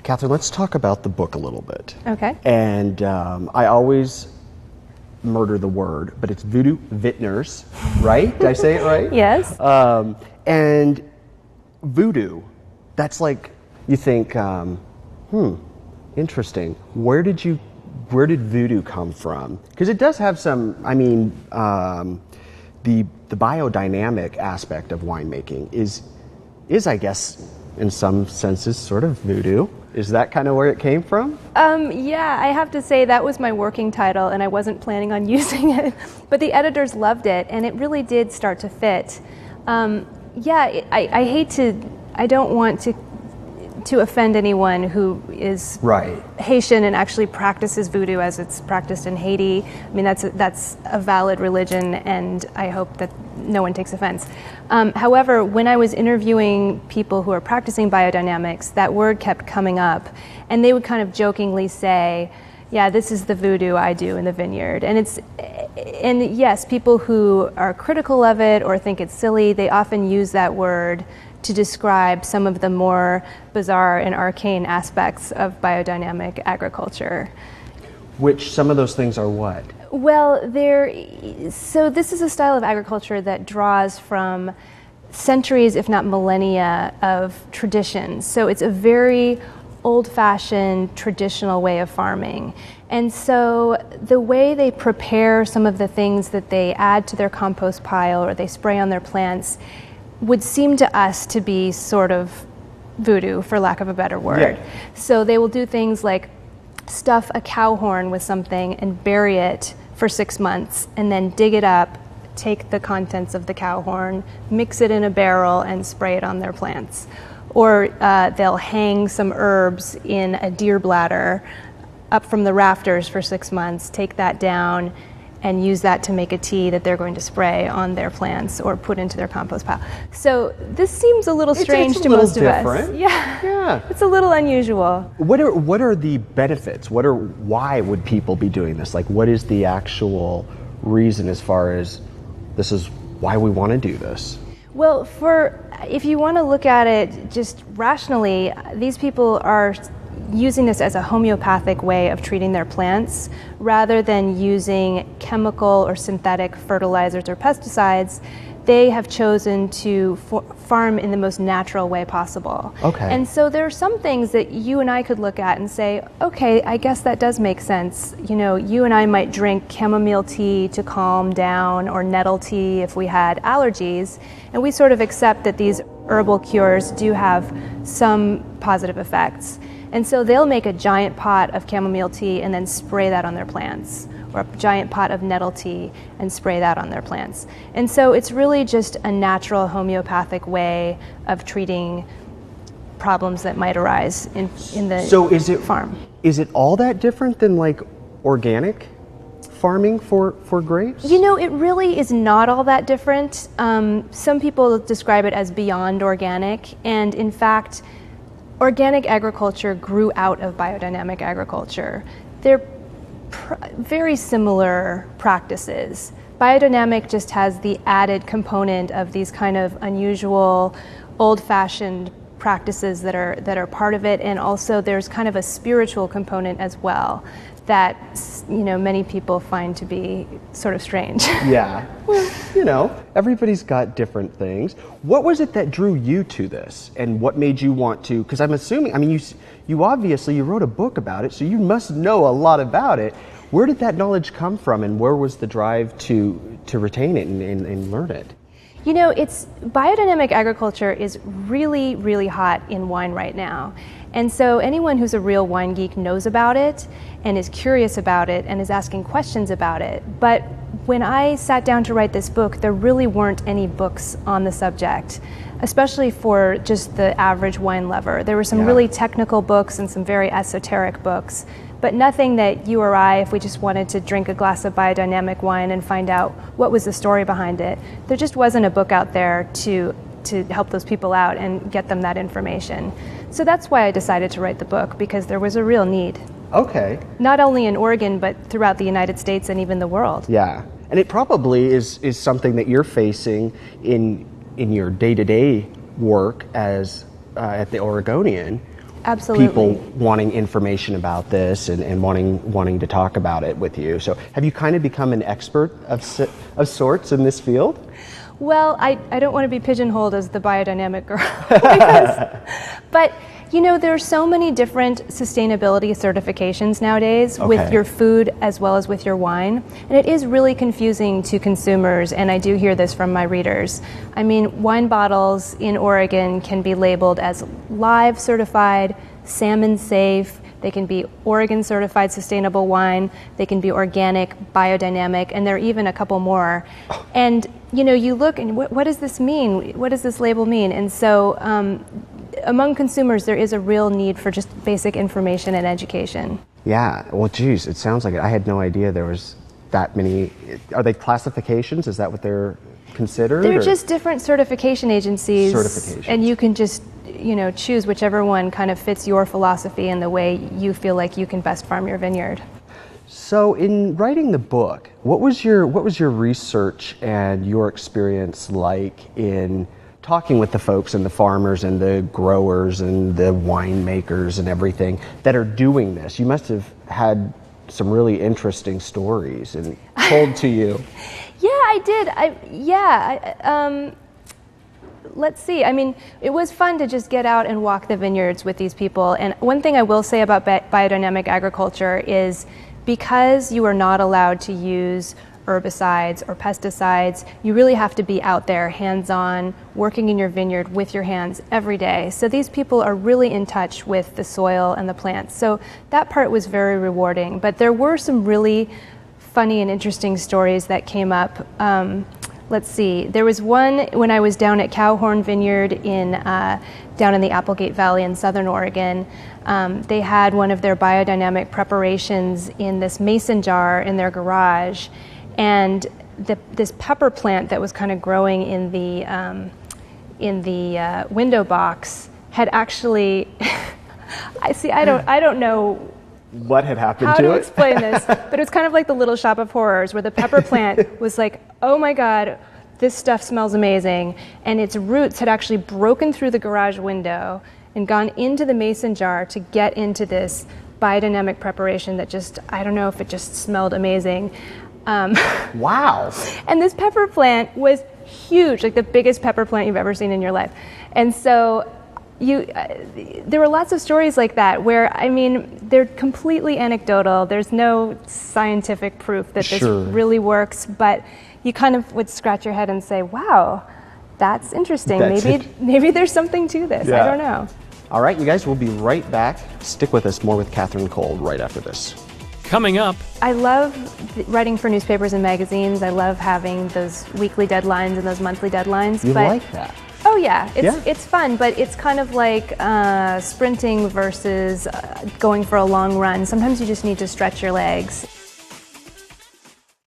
Catherine, let's talk about the book a little bit. Okay. And I always murder the word, but it's Voodoo Vintners, right? Did I say it right? Yes. And voodoo, that's like, you think, interesting. Where did voodoo come from? Because it does have some, the biodynamic aspect of winemaking is I guess, in some senses, sort of voodoo. Is that kind of where it came from? Yeah, I have to say that was my working title, and I wasn't planning on using it. But the editors loved it, and it really did start to fit. I don't want to offend anyone who is right. Haitian and actually practices voodoo as it's practiced in Haiti. I mean, that's a valid religion, and I hope that no one takes offense. However, when I was interviewing people who are practicing biodynamics, that word kept coming up, and they would kind of jokingly say, yeah, this is the voodoo I do in the vineyard. And yes, people who are critical of it or think it's silly, they often use that word to describe some of the more bizarre and arcane aspects of biodynamic agriculture. Which some of those things are what? Well, so this is a style of agriculture that draws from centuries, if not millennia, of tradition. So it's a very old-fashioned, traditional way of farming. And so the way they prepare some of the things that they add to their compost pile or they spray on their plants would seem to us to be sort of voodoo, for lack of a better word. Yeah. So they will do things like stuff a cow horn with something and bury it for 6 months, and then dig it up, take the contents of the cow horn, mix it in a barrel, and spray it on their plants. Or they'll hang some herbs in a deer bladder up from the rafters for 6 months, take that down, and use that to make a tea that they're going to spray on their plants or put into their compost pile. So this seems a little strange to most of us. Yeah, it's a little unusual. What are the benefits? Why would people be doing this? Like, what is the actual reason as far as this is why we want to do this? Well, if you want to look at it just rationally, these people are using this as a homeopathic way of treating their plants rather than using chemical or synthetic fertilizers or pesticides. They have chosen to farm in the most natural way possible. Okay. And so there are some things that you and I could look at and say, okay, I guess that does make sense. You know, you and I might drink chamomile tea to calm down, or nettle tea if we had allergies, and we sort of accept that these herbal cures do have some positive effects. And so they'll make a giant pot of chamomile tea and then spray that on their plants, or a giant pot of nettle tea and spray that on their plants. And so it's really just a natural homeopathic way of treating problems that might arise in the farm. Is it all that different than like organic farming for grapes? You know, it really is not all that different. Some people describe it as beyond organic, and in fact, organic agriculture grew out of biodynamic agriculture. They're very similar practices. Biodynamic just has the added component of these kind of unusual, old-fashioned practices that are part of it, and also there's kind of a spiritual component as well that, you know, many people find to be sort of strange. Yeah. Well, you know, everybody's got different things. What was it that drew you to this, and what made you want to? Because I'm assuming, I mean, you obviously wrote a book about it, so you must know a lot about it. Where did that knowledge come from, and where was the drive to retain it and learn it? You know, biodynamic agriculture is really, really hot in wine right now. And so anyone who's a real wine geek knows about it and is curious about it and is asking questions about it. But when I sat down to write this book, there really weren't any books on the subject, especially for just the average wine lover. There were some really technical books and some very esoteric books, but nothing that you or I, if we just wanted to drink a glass of biodynamic wine and find out what was the story behind it, there just wasn't a book out there to help those people out and get them that information. So that's why I decided to write the book, because there was a real need. Okay. Not only in Oregon, but throughout the United States and even the world. Yeah, and it probably is something that you're facing in your day-to-day work as at the Oregonian, Absolutely. people wanting information about this and wanting to talk about it with you. So have you kind of become an expert of sorts in this field? Well, I don't want to be pigeonholed as the biodynamic girl, but you know, there are so many different sustainability certifications nowadays with your food as well as with your wine, and it is really confusing to consumers, and I do hear this from my readers. I mean, wine bottles in Oregon can be labeled as live certified, salmon safe, they can be Oregon certified sustainable wine, they can be organic, biodynamic, and there are even a couple more. And you know, you look and what does this mean? What does this label mean? And so among consumers, there is a real need for just basic information and education. Yeah, well, geez, it sounds like it. I had no idea there was that many. Are they classifications? Is that what they're considered? They're just different certification agencies. Certifications. And you can just, you know, choose whichever one kind of fits your philosophy and the way you feel like you can best farm your vineyard. So in writing the book, what was your research and your experience like in talking with the folks and the farmers and the growers and the winemakers and everything that are doing this? You must have had some really interesting stories and told to you. Yeah, I did. Let's see. I mean, it was fun to just get out and walk the vineyards with these people. And one thing I will say about biodynamic agriculture is because you are not allowed to use herbicides or pesticides, you really have to be out there hands-on, working in your vineyard with your hands every day. So these people are really in touch with the soil and the plants. So that part was very rewarding. But there were some really funny and interesting stories that came up. Let's see. There was one when I was down at Cowhorn Vineyard down in the Applegate Valley in Southern Oregon. They had one of their biodynamic preparations in this mason jar in their garage, and this pepper plant that was kind of growing in the window box had actually. I don't know what had happened how to to it? explain this, but it was kind of like the Little Shop of Horrors, where the pepper plant was like, oh my God, this stuff smells amazing, and its roots had actually broken through the garage window and gone into the mason jar to get into this biodynamic preparation that just, I don't know if it just smelled amazing. Wow. And this pepper plant was huge, like the biggest pepper plant you've ever seen in your life. And so there were lots of stories like that where, I mean, they're completely anecdotal. There's no scientific proof that this really works, but you kind of would scratch your head and say, wow, that's interesting. Maybe there's something to this. Yeah. I don't know. All right, you guys, we'll be right back. Stick with us, more with Katherine Cole right after this. Coming up. I love writing for newspapers and magazines. I love having those weekly deadlines and those monthly deadlines. You like that? Oh yeah, it's fun, but it's kind of like sprinting versus going for a long run. Sometimes you just need to stretch your legs.